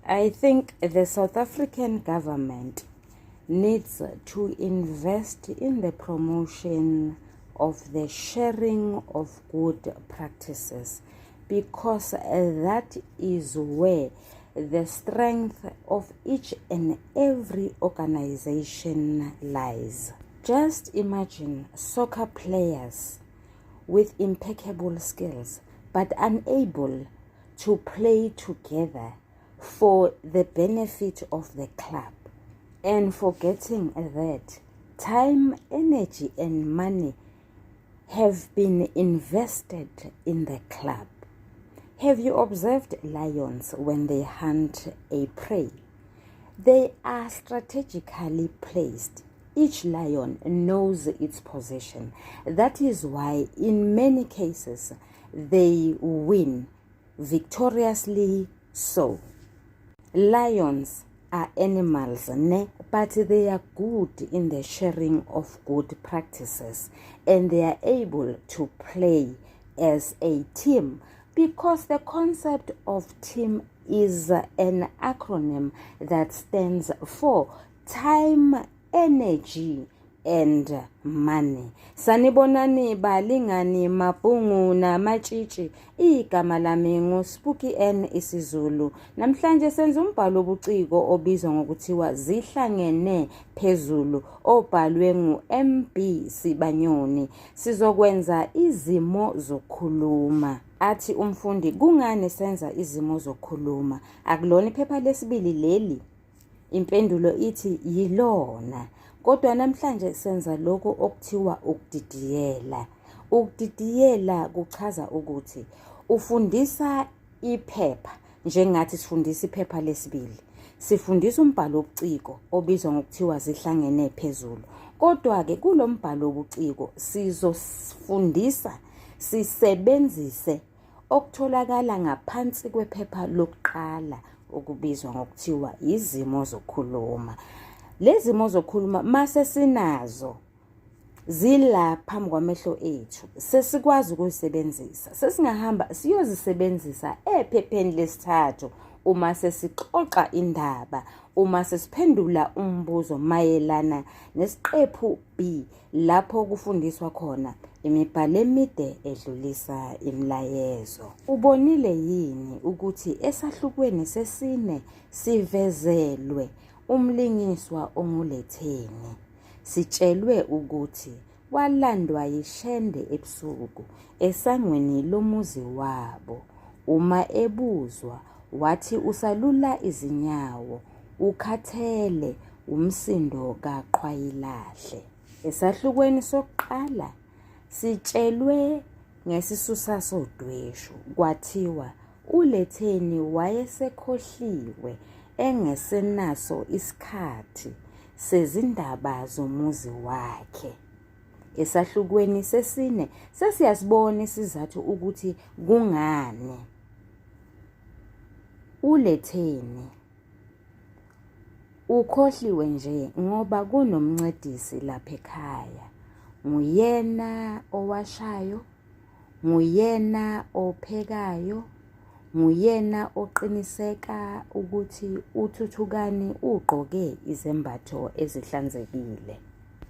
I think the South African government needs to invest in the promotion of the sharing of good practices, because that is where the strength of each and every organization lies. Just imagine soccer players with impeccable skills but unable to play together for the benefit of the club, and forgetting that time, energy and money have been invested in the club. Have you observed lions when they hunt a prey? They are strategically placed. Each lion knows its position. That is why in many cases they win victoriously so. Lions are animals, but they are good in the sharing of good practices, and they are able to play as a team, because the concept of team is an acronym that stands for time, energy and money. Sanibonani balingani mabhungu namatshitshi, igama lami nguSpooky N isiZulu. Namhlanje senza umbhalo obuciko obizwa ngokuthiwa Zihlangene Phezulu, obhalwe nguMB Sibanyoni. Sizokwenza izimo zokukhuluma. Athi umfundi, kungani senza izimo zokukhuluma? Akulona iphepha lesibili leli? Impendulo ithi yilona. Kodwa namhlanje senza lokho okuthiwa ukudidiyela. Ukudidiyela kuchaza ukuthi ufundisa iphepha njengathi sifundisa iphepha lesibili. Sifundisa umbhalo obuciko obizwa ngokuthiwa Zihlangene Phezulu. Kodwa ke kulo mbhalo obuciko sizofundisa sisebenzise okutholakala ngaphansi kwephepha lokuqala okubizwa ngokuthiwa izimo zokukhuluma. Lezi zimo zokukhuluma mase sinazo zila phambi kwamehlo ethu, sesikwazi ukuzisebenzisa. Sesingahamba siyozisebenzisa ephepheni lesithathu uma sesixoxa indaba, uma sesiphendula umbuzo mayelana nesiqephu B, lapho kufundiswa khona imibhalo emide edlulisa imlayezo. Ubonile yini ukuthi esahlukweni sesine sivezelwe umlingiswa onguletheni? Sitshelwe ukuthi walandwa yishende ebusuku esangweni lomuzi wabo. Uma ebuzwa wathi usalula izinyawo, ukhathele umsindo kaQhwayilahle. Esahlukweni sokuqala sitshelwe ngesisusa sodweshu, kwathiwa uLetheni wayesekhohliwe engesenaso isikhathi sezindaba zomuzi wakhe. Esahlukweni sesine sesiyasibona isizathu ukuthi kungani uLetheni ukhohliwe nje ngoba kunomncedisi lapha ekhaya. Nguyena owashayo, nguyena ophekayo, nguyena oqiniseka ukuthi uThuthukani ugqoke izembatho ezihlanzekile.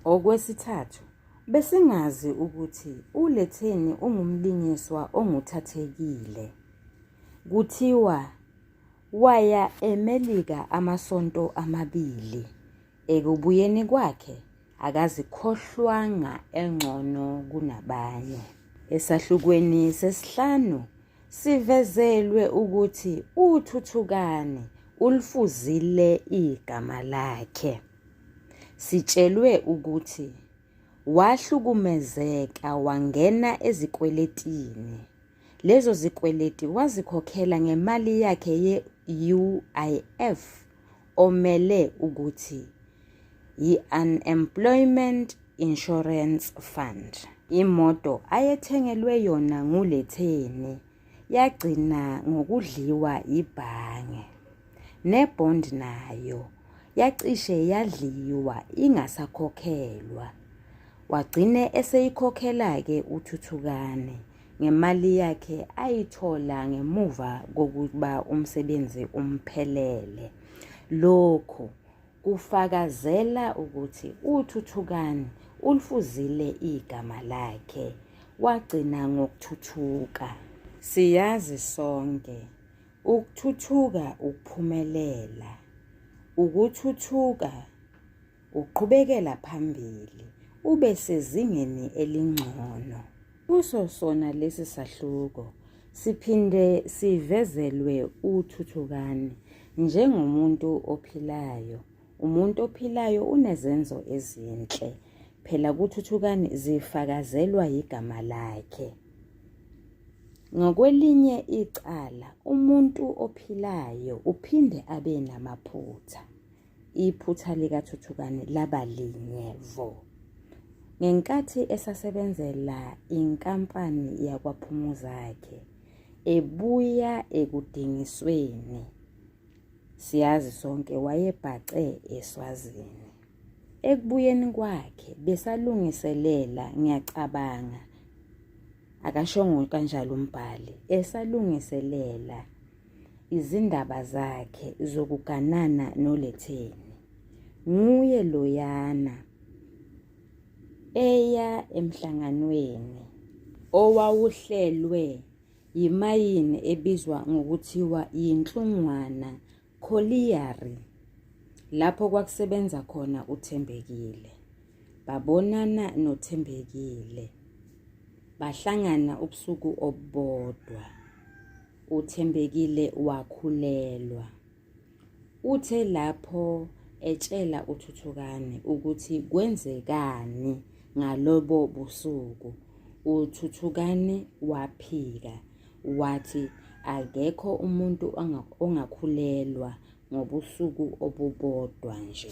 Okwesithathu, besingazi ukuthi uLetheni ungumlingiswa onguthathekile. Kuthiwa waya eMelika amasonto amabili. Ekubuyeni kwakhe akazikhohlwanga engcono kunabanye. Esahlukweni sesihlanu sivezelwe ukuthi uThuthukani ulifuzile igama lakhe. Sitshelwe ukuthi wahlukumezeka wangena ezikweletini. Lezo zikweleti wazikhokhela ngemali yakhe ye-UIF omele ukuthi yi-Unemployment Insurance Fund. Imoto ayethengelwe yona nguLetheni yagcina ngokudliwa ibhange. Nebond nayo yacishe yadliwa ingasakhokhelwa. Wagcine eseyikhokhela ke uThuthukani ngemali yakhe ayithola ngemuva kokuba umsebenzi umphelele. Lokhu kufakazela ukuthi uThuthukani ulifuzile igama lakhe, wagcina ngokuthuthuka. Siyazi sonke, ukuthuthuka ukuphumelela, ukuthuthuka uqhubekela phambili ube sezingeni elingcono. Kuso sona lesi sahluko siphinde sivezelwe uThuthukani njengomuntu ophilayo. Umuntu ophilayo unezenzo ezinhle, phela kuThuthukani zifakazelwa igama lakhe. Ngokwelinye icala, umuntu ophilayo uphinde abe namaphutha. Iphutha likaThuthukani laba linye vo. Ngenkathi esasebenzela inkampani yakwaPhumuzakhe, ebuya ekudingisweni, siyazi sonke wayebhace eSwazini. Ekubuyeni kwakhe besalungiselela, ngiyacabanga, akashongo kanjalo umbhali, esalungiselela izindaba zakhe zokuganana noLetheni. Nguye loyana eya emhlanganweni owawuhlelwe yimayini ebizwa ngokuthiwa yiNhlungwana Colliery, lapho kwakusebenza khona uThembekile. Babonana noThembekile, bahlangana ubusuku obodwa. uThembekile wakhulelwa. Uthe lapho etshela uThuthukani ukuthi kwenzekani ngalobo busuku, uThuthukani waphika wathi akekho umuntu ongakhulelwa ngobusuku obubodwa nje.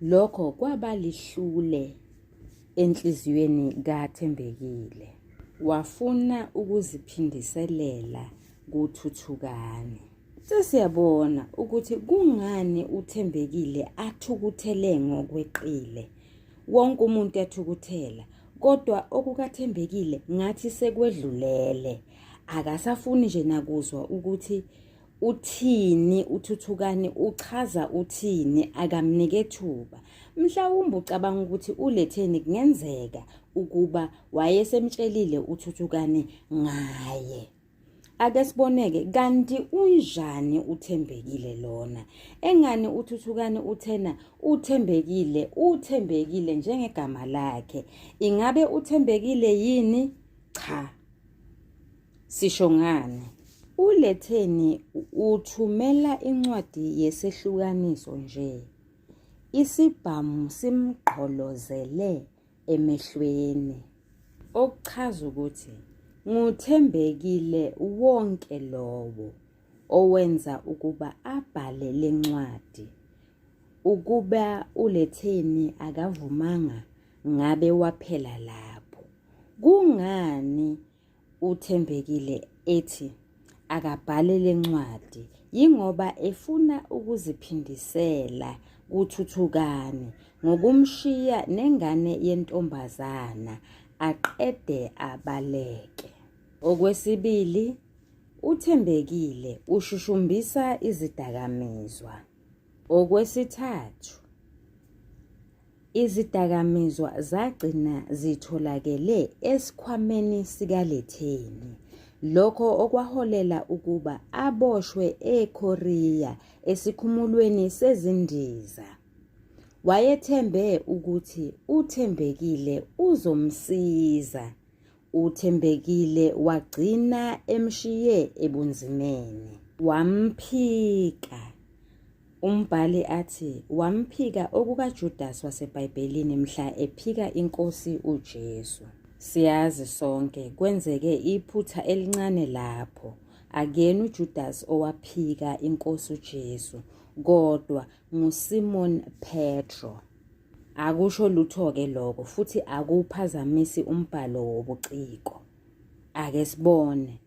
Lokho kwaba lihlule enhliziyweni kaThembekile, wafuna ukuziphindiselela kuThuthukani. Sesiyabona ukuthi kungani uThembekile athukuthele ngokweqile. Wonke umuntu athukuthela, kodwa okukaThembekile ngathi sekwedlulele. Akasafuni nje nakuzwa ukuthi uthini uThuthukani, uchaza uthini, akamnike thuba. Mhlawumbe ucabanga ukuthi uLetheni kungenzeka ukuba wayesemtshelile uThuthukani ngaye. Ake siboneke kanti unjani uThembekile lona. Engani uThuthukani uthena uThembekile njengegama lakhe. Ingabe uThembekile yini? Cha. Sisho ngani? uLetheni uthumela incwadi yesehlukaniso nje. Isibhamu simgqolozele emehlweni. Okuchaza ukuthi nguThembekile wonke lowo owenza ukuba abhale lencwadi. Ukuba uLetheni akavumanga ngabe waphela lapho. Kungani uThembekile ethi akabhale lencwadi? Yingoba efuna ukuziphindisela kuThuthukani ngokumshiya nengane yentombazana aqede abaleke. Okwesibili, uThembekile ushushumbisa izidakamizwa. Okwesithathu, izidakamizwa zagcina zitholakele esikhwameni sikaLetheni, lokho okwaholela ukuba aboshwe eKorea esikhumulweni sezindiza. Wayethembe ukuthi uThembekile uzomsiza. uThembekile wagcina emshiye ebunzimeni. Wamphika. Umbhali athi wamphika okukaJudas waseBhayibhelini mhla ephika inkosi uJesu. Siyazi sonke kwenzeke iphutha elincane lapho. Akuyena uJudas owaphika inkosi uJesu, kodwa nguSimon Petro. Akusho lutho-ke lokho futhi akuphazamisi umbhalo wobuciko. Ake sibone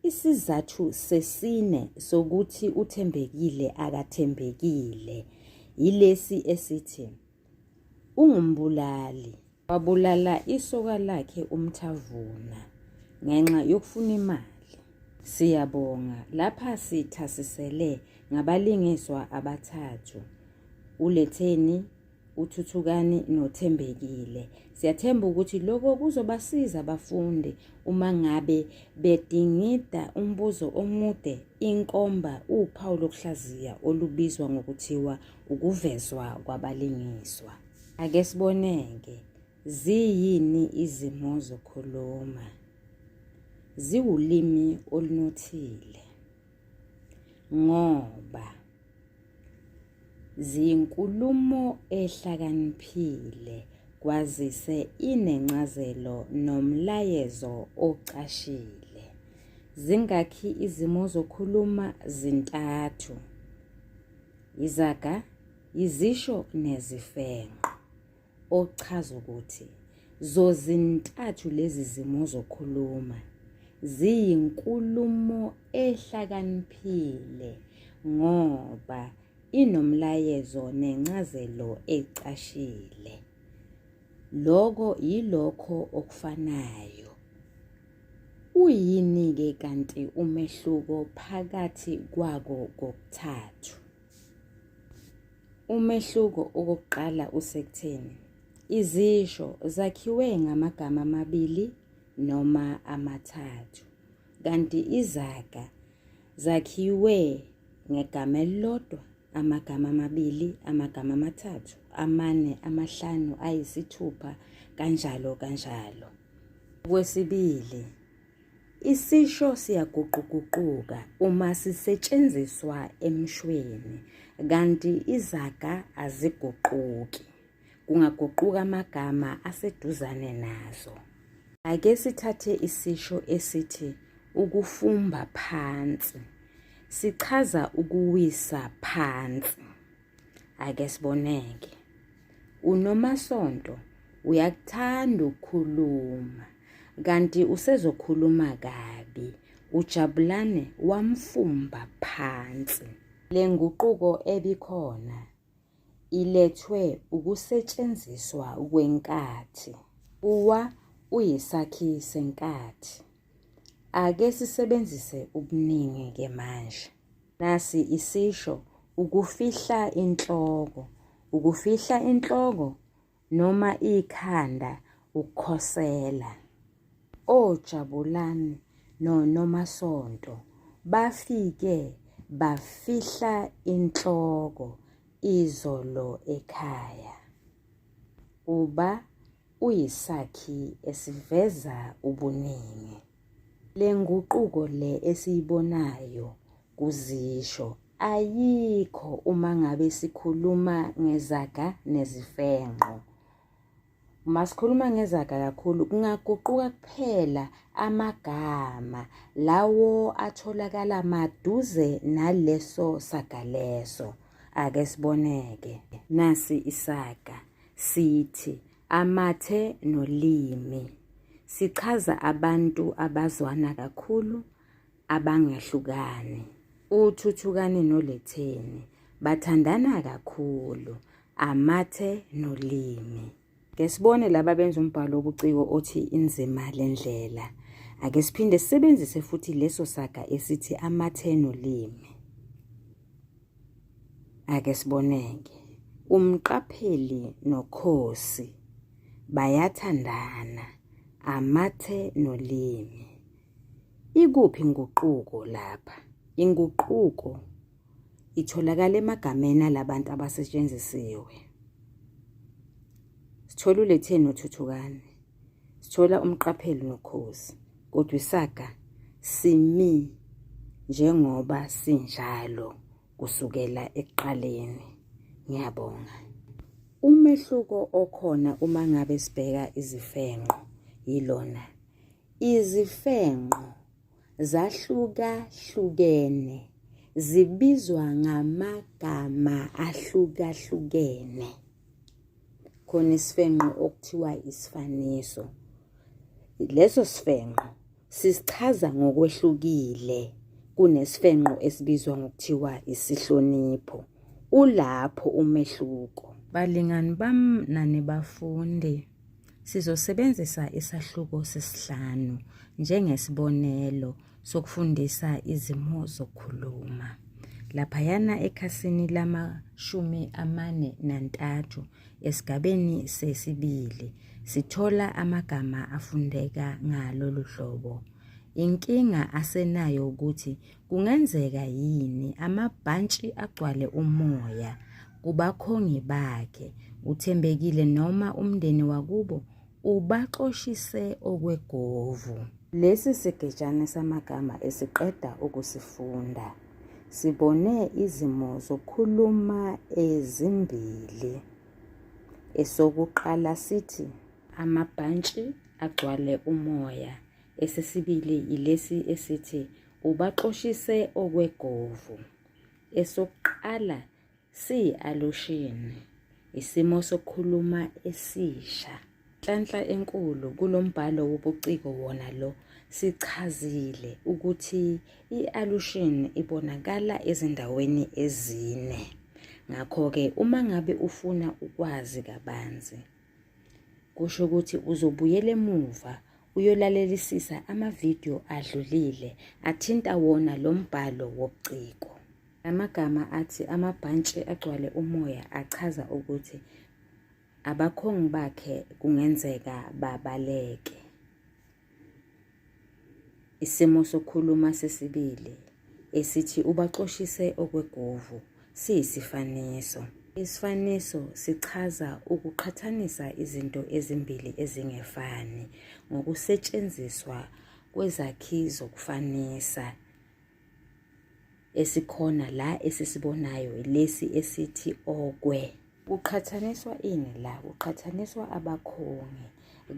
isizathu sesine sokuthi uThembekile akathembekile yilesi esithi ungumbulali. Wabulala isoka lakhe uMthavuna ngenxa yokufuna imali. Siyabonga lapha sithasisele ngabalingiswa abathathu, uLetheni, uThuthukani noThembekile. Siyathemba ukuthi lokho kuzobasiza abafundi uma ngabe bedingida umbuzo omude, inkomba, uphawu lokuhlaziya olubizwa ngokuthiwa ukuvezwa kwabalingiswa. Ake siboneke, ziyini izimo zokukhuluma? Ziwulimi olunothile ngoba ziyinkulumo ehlakaniphile, kwazise inencazelo nomlayezo ocashile. Zingakhi izimo zokukhuluma? Zintathu: izaga, izisho nezifenqo, ochaza ukuthi zozintathu lezi zimo zokukhuluma ziyinkulumo ehlakaniphile ngoba inomlayezo nencazelo ecashile. Lokho yilokho okufanayo. Uyini-ke kanti umehluko phakathi kwako kokuthathu? Umehluko okokuqala usekutheni izisho zakhiwe ngamagama amabili noma amathathu, kanti izaga zakhiwe ngegama elilodwa, amagama amabili, amagama amathathu, amane, amahlanu, ayisithupha, kanjalo kanjalo. Okwesibili, isisho siyaguquguquka uma sisetshenziswa emshweni, kanti izaga aziguquki, kungaguquka amagama aseduzane nazo. Ake sithathe isisho esithi ukufumba phansi. Sichaza ukuwisa phansi. Ake siboneke. UNomasonto uyakuthanda ukukhuluma, kanti usezokhuluma kabi. uJabulane wamfumba phansi. Le nguquko ebikhona ilethwe ukusetshenziswa kwenkathi. Uwa uyisakhi senkathi. Ake sisebenzise ubuningi-ke manje. Nasi isisho ukufihla inhloko. Ukufihla inhloko noma ikhanda, ukukhosela. OJabulane noNomasonto bafike bafihla inhloko izolo ekhaya. Uba uyisakhi esiveza ubuningi. Le nguquko le esiyibonayo kuzisho ayikho uma ngabe sikhuluma ngezaga nezifenqo. Uma sikhuluma ngezaga kakhulu kungaguquka kuphela amagama lawo atholakala maduze naleso saga leso. Ake siboneke. Nasi isaga sithi amathe nolimi. Sichaza abantu abazwana kakhulu, abangehlukani. uThuthukani noLetheni bathandana kakhulu, amathe nolimi. Ke sibone laba benza umbhalo wobuciko othi inzima lendlela. Ake siphinde sisebenzise futhi leso saga esithi amathe nolimi. Ake siboneke. Umqapheli nokhosi bayathandana, amathe nolimi. Ikuphi inguquko lapha? Inguquko itholakala emagameni alabantu abasetshenzisiwe. Sithola uLetheni noThuthukani, sithola umqapheli nokhosi, kodwa isaga simi njengoba sinjalo kusukela ekuqaleni. Ngiyabonga. Umehluko okhona uma ngabe sibheka izifenqo yilona. Izifenqo zahlukahlukene, zibizwa ngamagama ahlukahlukene. Khona isifenqo okuthiwa isifaniso. Leso sifenqo sisichaza ngokwehlukile kunesifenqo esibizwa ngokuthiwa isihlonipho. Ulapho umehluko. Balingani bami nani bafundi, Sizosebenzisa isahluko sesihlanu njengesibonelo sokufundisa izimo zokukhuluma. Laphayana ekhasini lama-43 esigabeni sesibili sithola amagama afundeka ngalolu hlobo. Inkinga asenayo ukuthi kungenzeka yini amabhantshi agcwale umoya kubakhongi bakhe, uthembekile noma umndeni wakubo ubaxoshise okwegovu. Lesi sigejana samagama esiqeda ukusifunda sibone izimo zokukhuluma ezimbili. Esokuqala sithi amabhantshi agcwale umoya. Esesibili ilesi esithi ubaxoshise okwegovu. Esokuqala si-allusion, isimo sokukhuluma esisha. Nhlanhla enkulu kulombhalo wobuciko wona lo sichazile ukuthi i-allusion ibonakala ezindaweni ezine. Ngakho-ke uma ngabe ufuna ukwazi kabanzi, kusho ukuthi uzobuyela emuva uyolalelisisa amavidiyo adlulile athinta wona lo mbhalo wobuciko. Amagama athi amabhantshi agcwale umoya achaza ukuthi abakhongi bakhe kungenzeka babaleke. Isimo sokukhuluma sesibili esithi ubaxoshise okwegovu siyisifaniso. Isifaniso sichaza ukuqhathanisa izinto ezimbili ezingefani ngokusetshenziswa kwezakhi zokufanisa. Esikhona la esisibonayo lesi esithi okwe. Kuqhathaniswa ini la? Kuqhathaniswa abakhongi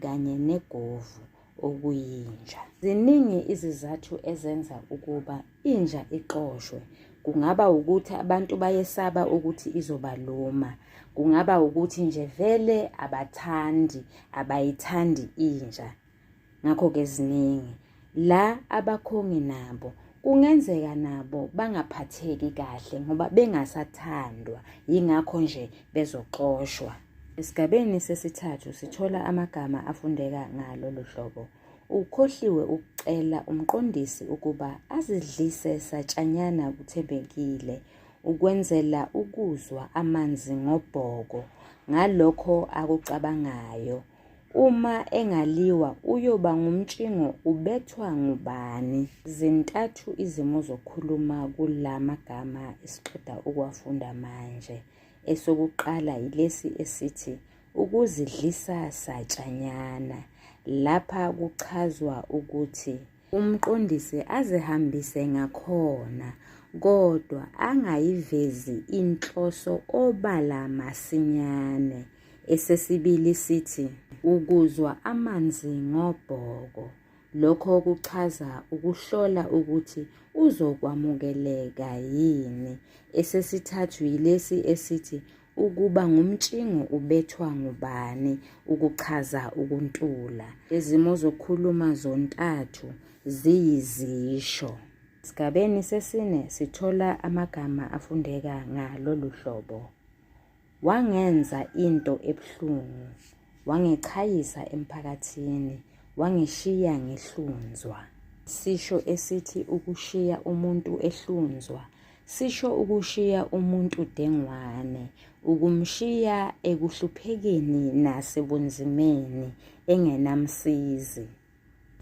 kanye negovu okuyinja. Ziningi izizathu ezenza ukuba inja iqoshwe. Kungaba ukuthi abantu bayesaba ukuthi izobaluma. Kungaba ukuthi nje vele abayithandi inja. Ngakho-ke ziningi. La abakhongi nabo kungenzeka nabo bangaphatheki kahle ngoba bengasathandwa, yingakho nje bezoxoshwa. Esigabeni sesithathu sithola amagama afundeka ngalolu hlobo. Ukhohliwe ukucela umqondisi ukuba azidlise satshanyana kuthembekile ukwenzela ukuzwa amanzi ngobhoko ngalokho akucabangayo. Uma engaliwa uyoba ngumtshingo ubethwa ngubani. Zintathu izimo zokukhuluma kula magama esiqeda ukwafunda manje. Esokuqala ilesi esithi ukuzidlisa satshanyana. Lapha kuchazwa ukuthi umqondisi azihambise ngakhona kodwa angayivezi inhloso obala masinyane. Esesibili sithi ukuzwa amanzi ngobhoko. Lokho kuchaza ukuhlola ukuthi uzokwamukeleka yini. Esesithathu yilesi esithi ukuba ngumtshingo ubethwa ngubani, ukuchaza ukuntula. Izimo zokukhuluma zontathu ziyizisho. Esigabeni sesine sithola amagama afundeka ngalolu hlobo. Wangenza into ebuhlungu, wangichayisa emphakathini, wangishiya ngihlunzwa. Sisho esithi ukushiya umuntu ehlunzwa sisho ukushiya umuntu dengwane, ukumshiya ekuhluphekeni nasebunzimeni engenamsizi.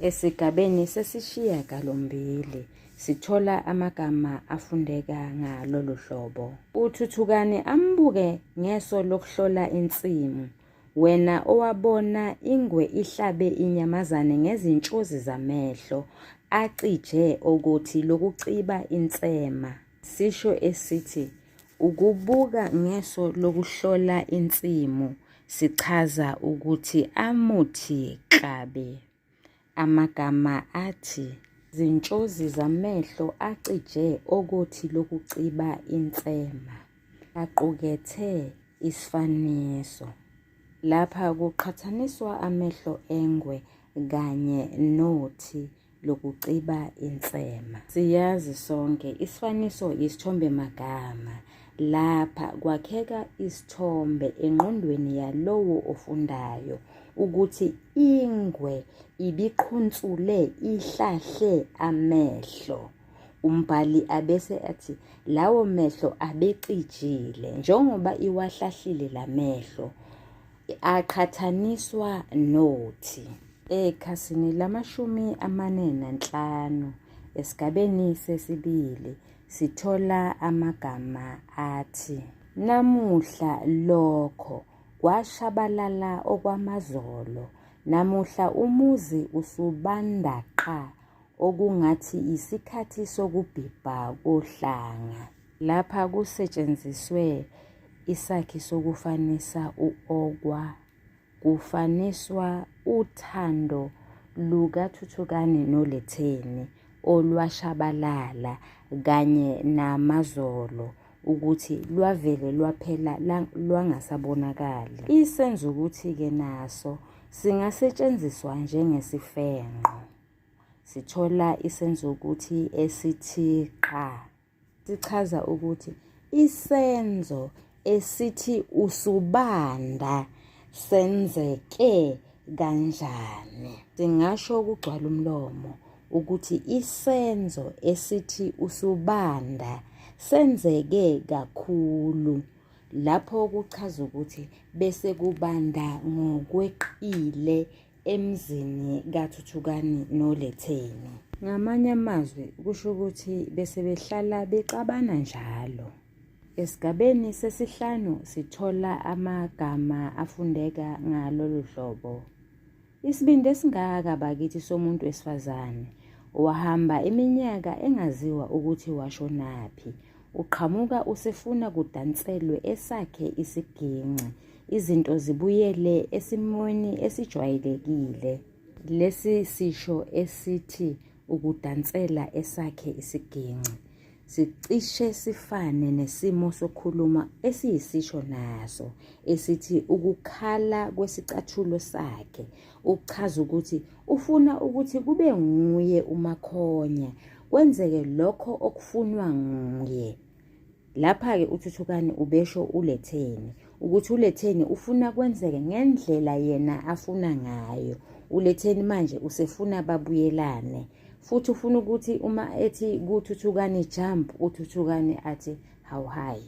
Esigabeni sesishiyagalombili sithola amagama afundeka ngalolu hlobo. Uthuthukane ambuke ngeso lokuhlola insimu, wena owabona ingwe ihlabe inyamazane ngezintshozi zamehlo acije ukuthi lokuciba insema. Sisho esithi ukubuka ngeso lokuhlola insimu sichaza ukuthi amuthi klabe. Amagama athi zintshozi zamehlo acije ukuthi lokuciba insema aqukethe isifaniso. Lapha kuqhathaniswa amehlo engwe kanye nothi lokuciba insema. Siyazi sonke isifaniso isithombe magama. Lapha kwakheka isithombe engqondweni yalowo ofundayo ukuthi ingwe ibiqhuntsule ihlahle amehlo. Umbhali abese athi lawo mehlo abecijile njengoba iwahlahlile lamehlo aqhathaniswa nothi. Ekhasini lama-45 esigabeni sesibili sithola amagama athi namuhla lokho kwashabalala okwamazolo, namuhla umuzi usubanda qa, okungathi isikhathi sokubhibha kohlanga. Lapha kusetshenziswe isakhi sokufanisa u-okwa, kufaniswa uthando lukaThuthukani noLetheni olwashabalala kanye namazolo ukuthi lwavele lwaphela lwangasabonakali. Isenzo ukuthi-ke naso singasetshenziswa njengesifenqo. Sithola isenzo ukuthi esithi qa. Sichaza ukuthi isenzo esithi usubanda senzeke kanjani. Singasho ukugcwala umlomo ukuthi isenzo esithi usubanda senzeke kakhulu. Lapho kuchaza ukuthi bese kubanda ngokweqile emzini kaThuthukani noLetheni. Ngamanye amazwi kusho ukuthi bese behlala bexabana njalo. Esigabeni sesihlanu sithola amagama afundeka ngalolu hlobo. Isibindi esingaka bakithi somuntu wesifazane wahamba iminyaka engaziwa ukuthi washonaphi. Uqhamuka usefuna kudanselwe esakhe isiginci, izinto zibuyele esimweni esijwayelekile. Lesi sisho esithi ukudansela esakhe isiginci sicishe sifane nesimo sokukhuluma esiyisisho naso esithi ukukhala kwesicathulo sakhe, ukuchaza ukuthi ufuna ukuthi kube nguye umakhonya, kwenzeke lokho okufunwa nguye. Lapha-ke uThuthukani ubesho uLetheni ukuthi uLetheni ufuna kwenzeke ngendlela yena afuna ngayo. uLetheni manje usefuna babuyelane, futhi ufuna ukuthi uma ethi kuThuthukani jump, uThuthukani athi how high.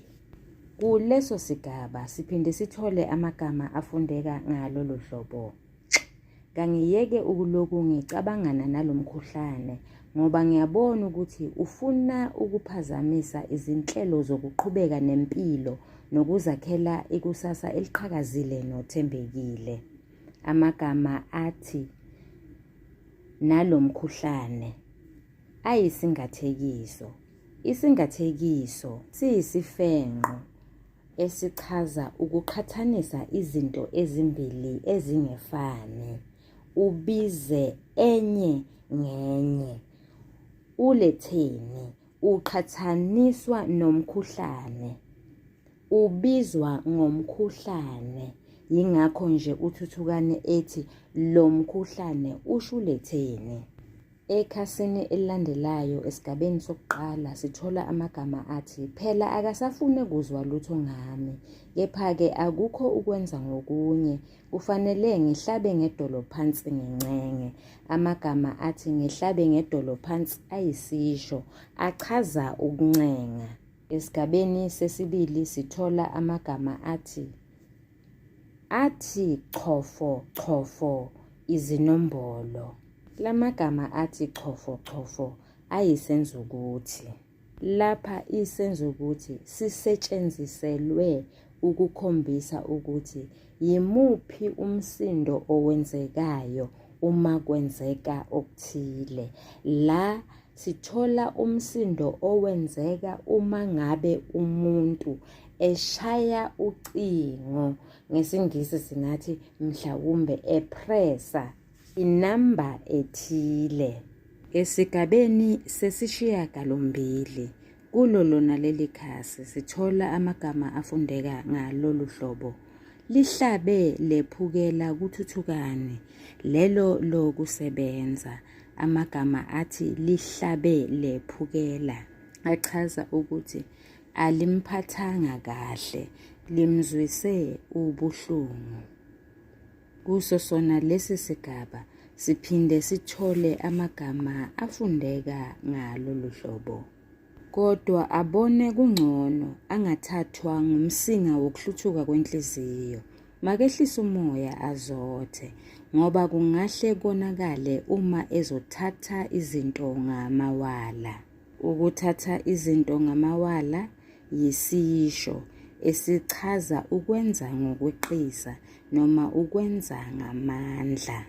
Kuleso sigaba siphinde sithole amagama afundeka ngalolu hlobo. Kangiyeke ukuloku ngicabangana nalomkhuhlane ngoba ngiyabona ukuthi ufuna ukuphazamisa izinhlelo zokuqhubeka nempilo nokuzakhela ikusasa eliqhakazile nothembekile. Amagama athi nalomkhuhlane ayisingathekiso. Isingathekiso siyisifenqo esichaza ukuqhathanisa izinto ezimbili ezingefani, ubize enye ngenye. uLetheni uqhathaniswa nomkhuhlane, ubizwa ngomkhuhlane. Yingakho nje uThuthukani ethi lo mkhuhlane usho uLetheni. Ekhasini elilandelayo esigabeni sokuqala sithola amagama athi phela akasafune kuzwa lutho ngami, kepha-ke akukho ukwenza ngokunye, kufanele ngihlabe ngedolo phansi ngincenge. Amagama athi ngihlabe ngedolo phansi ayisisho achaza ukuncenga. Esigabeni sesibili sithola amagama athi chofo chofo izinombolo. Lamagama athi chofo chofo ayisenzo ukuthi. Lapha isenzo ukuthi sisetshenziselwe ukukhombisa ukuthi yimuphi umsindo owenzekayo uma kwenzeka okuthile. La sithola umsindo owenzeka uma ngabe umuntu eshaya ucingo, ngesingisi singathi mhlawumbe epressa inamba ethile. Esigabeni sesishiyagalombili kulo lona leli khasi sithola amagama afundeka ngalolu hlobo. Lihlabe lephukela kuThuthukani, lelo lokusebenza. Amagama athi lihlabe lephukela achaza ukuthi alimphathanga kahle, limzwise ubuhlungu. Kuso sona lesi sigaba siphinde sithole amagama afundeka ngalolu hlobo. Kodwa abone kungcono angathathwa ngumsinga wokuhluthuka kwenhliziyo. Makehlise umoya azothe ngoba kungahle konakale uma ezothatha izinto ngamawala. Ukuthatha izinto ngamawala yisisho esichaza ukwenza ngokweqisa noma ukwenza ngamandla.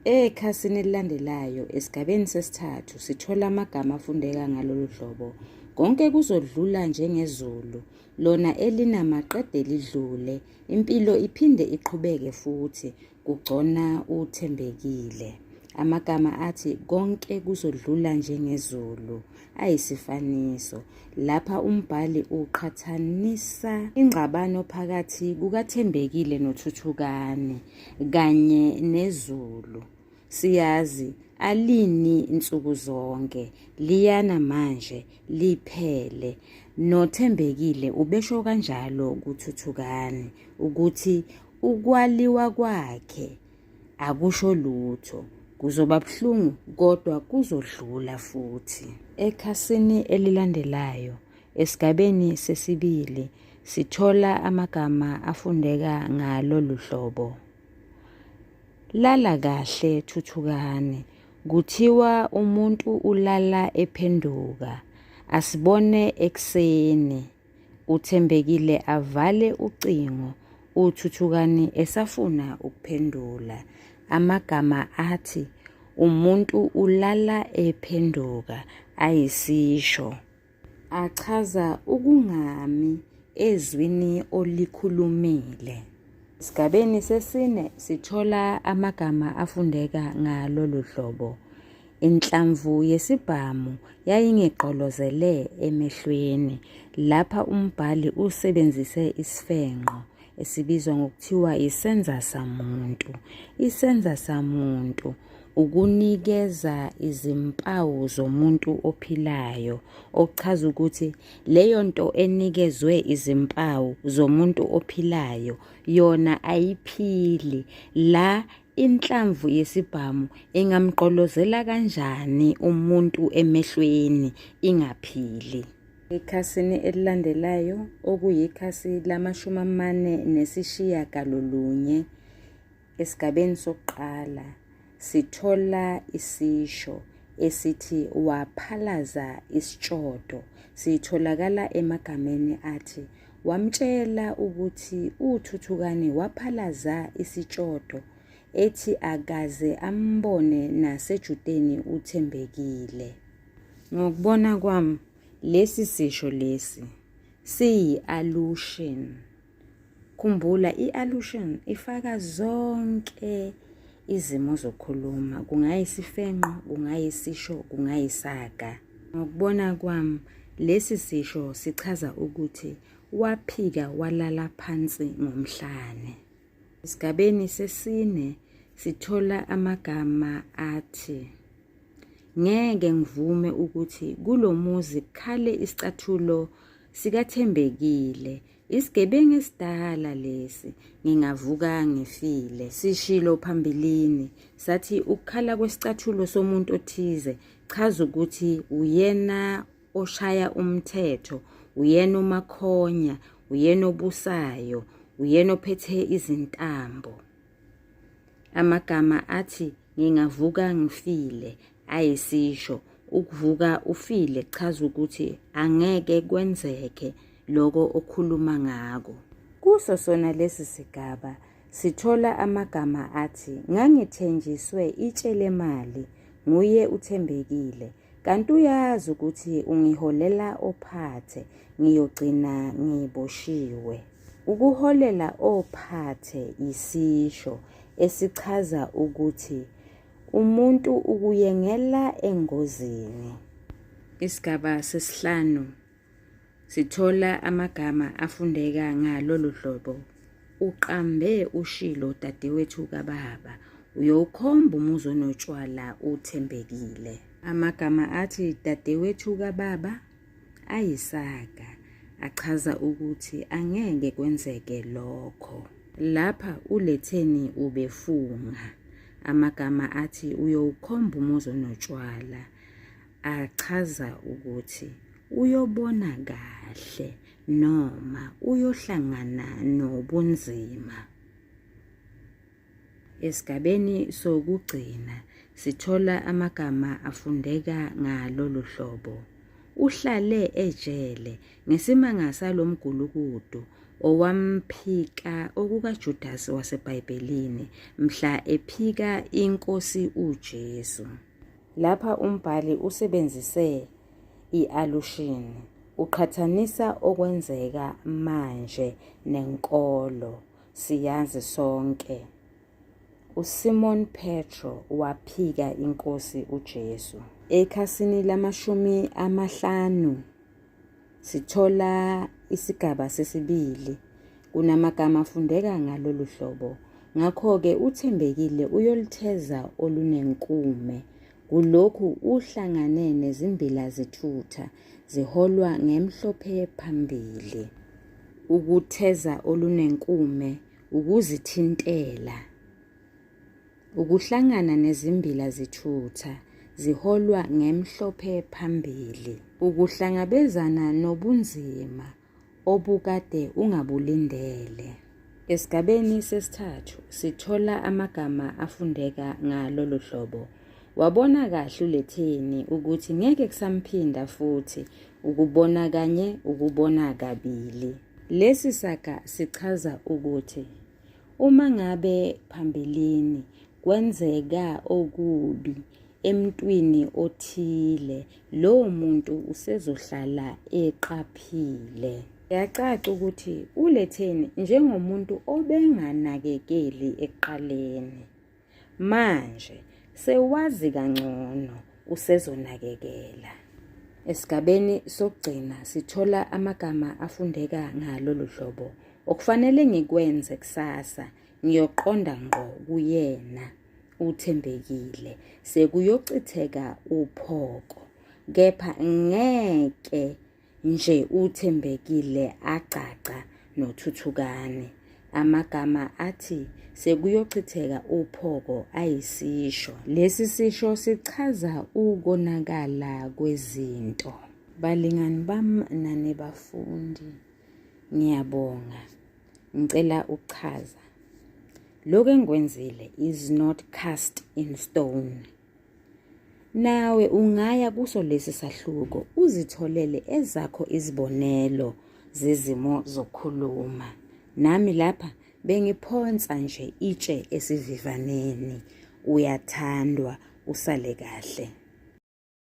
Ekhasini elilandelayo esigabeni sesithathu sithola amagama afundeka ngalolu hlobo. Konke kuzodlula njengezulu, lona elinamaqede lidlule. Impilo iphinde iqhubeke futhi kugcona uthembekile. Amagama athi konke kuzodlula njengezulu ayisifaniso. Lapha umbhali uqhathanisa ingxabano phakathi kukathembekile noThuthukane kanye nezulu. Siyazi alini insuku zonke, liyana manje liphele. Nothembekile ubesho kanjalo kuThuthukane ukuthi ukwaliwa kwakhe akusho lutho. Kuzoba buhlungu kodwa kuzodlula futhi. Ekhasini elilandelayo esigabeni sesibili sithola amagama afundeka ngalolu hlobo. Lala kahle Thuthukane, kuthiwa umuntu ulala ephenduka. Asibone ekseni. Uthembekile avale ucingo, uThuthukane esafuna ukuphendula. Amagama athi umuntu ulala ephenduka ayisisho. Achaza ukungami ezwini olikhulumile. Esigabeni sesine sithola amagama afundeka ngalolu hlobo. Inhlamvu yesibhamu yayingegqolozele emehlweni. Lapha umbhali usebenzise isifenqo esibizwa ngokuthiwa isenza samuntu. Isenza samuntu ukunikeza izimpawu zomuntu ophilayo, okuchaza ukuthi leyo nto enikezwe izimpawu zomuntu ophilayo yona ayiphili. La inhlamvu yesibhamu ingamqolozela kanjani umuntu emehlweni ingaphili. Ekhasini elilandelayo okuyikhasi lama-49 esigabeni sokuqala sithola isisho esithi waphalaza isitshodo. Sitholakala emagameni athi wamtshela ukuthi uThuthukane waphalaza isitshodo ethi akaze ambone nasejudeni uthembekile. Ngokubona kwami lesi sisho lesi siyi-allusion. Khumbula i-allusion ifaka zonke izimo zokukhuluma, kungayisifenqo, kungayisisho, kungayisaga. Ngokubona kwami lesi sisho sichaza ukuthi waphika walala phansi ngomhlane. Esigabeni sesine sithola amagama athi ngeke ngivume ukuthi kulomuzi kukhale isicathulo sikathembekile. Isigebengu esidala lesi, ngingavuka ngifile. Sishilo phambilini sathi ukukhala kwesicathulo somuntu othize chaza ukuthi uyena oshaya umthetho, uyena umakhonya, uyena obusayo, uyena ophethe izintambo. Amagama athi ngingavuka ngifile ayisisho. Ukuvuka ufile chaza ukuthi angeke kwenzeke lokho okhuluma ngako. Kuso sona lesi sigaba sithola amagama athi ngangithenjiswe itshele mali nguye uthembekile, kanti uyazi ukuthi ungiholela ophathe ngiyogcina ngiboshiwe. Ukuholela ophathe isisho esichaza ukuthi umuntu ukuyengela engozini. Isigaba sesihlanu sithola amagama afundeka ngalolu hlobo. Uqambe ushilo dadewethu kababa, uyowukhomba umuzi onotshwala uthembekile. Amagama athi dadewethu kababa ayisaga, achaza ukuthi angeke kwenzeke lokho. Lapha uLetheni ubefunga amagama athi uyowukhomba umuzi onotshwala achaza ukuthi uyobona kahle noma uyohlangana nobunzima. Esigabeni sokugcina sithola amagama afundeka ngalolu hlobo. Uhlale ejele ngesimanga salomgulukudu owamphika okukaJudasi waseBhayibhelini mhla ephika inkosi uJesu. Lapha umbhali usebenzise i-allusion, uqhathanisa okwenzeka manje nenkolo. Siyazi sonke uSimon Petro waphika inkosi uJesu. Ekhasini lama-50 sithola isigaba sesibili. Kunamagama afundeka ngalolu hlobo. Ngakho-ke uthembekile uyolitheza olunenkume. Kulokhu uhlangane nezimbila zithutha ziholwa ngemhlophe phambili. Ukutheza olunenkume ukuzithintela. Ukuhlangana nezimbila zithutha ziholwa ngemhlophe phambili. Ukuhlangabezana nobunzima obukade ungabulindele. Esigabeni sesithathu sithola amagama afundeka ngalolu hlobo. Wabona kahle uLetheni ukuthi ngeke kusamphinda futhi ukubona kanye ukubona kabili. Lesi saga sichaza ukuthi uma ngabe phambilini kwenzeka okubi emntwini othile, lowo muntu usezohlala eqaphile. Yacaca ukuthi uLetheni njengomuntu obenganakekeli ekuqaleni, manje sewazi kangcono usezonakekela. Esigabeni sokugcina sithola amagama afundeka ngalolu hlobo. Okufanele ngikwenze kusasa ngiyoqonda ngqo kuyena uthembekile, sekuyochitheka uphoko, kepha ngeke nje uthembekile acaca nothuthukane. Amagama athi sekuyochitheka uphoko ayisisho. Lesi sisho sichaza ukonakala kwezinto. Balingani bami nanebafundi, ngiyabonga. Ngicela ukuchaza. Lokho engikwenzile is not cast in stone. Nawe ungaya kuso lesi sahluko uzitholele ezakho izibonelo zezimo zokukhuluma. Nami lapha bengiphonsa nje itshe esivivaneni. Uyathandwa, usale kahle.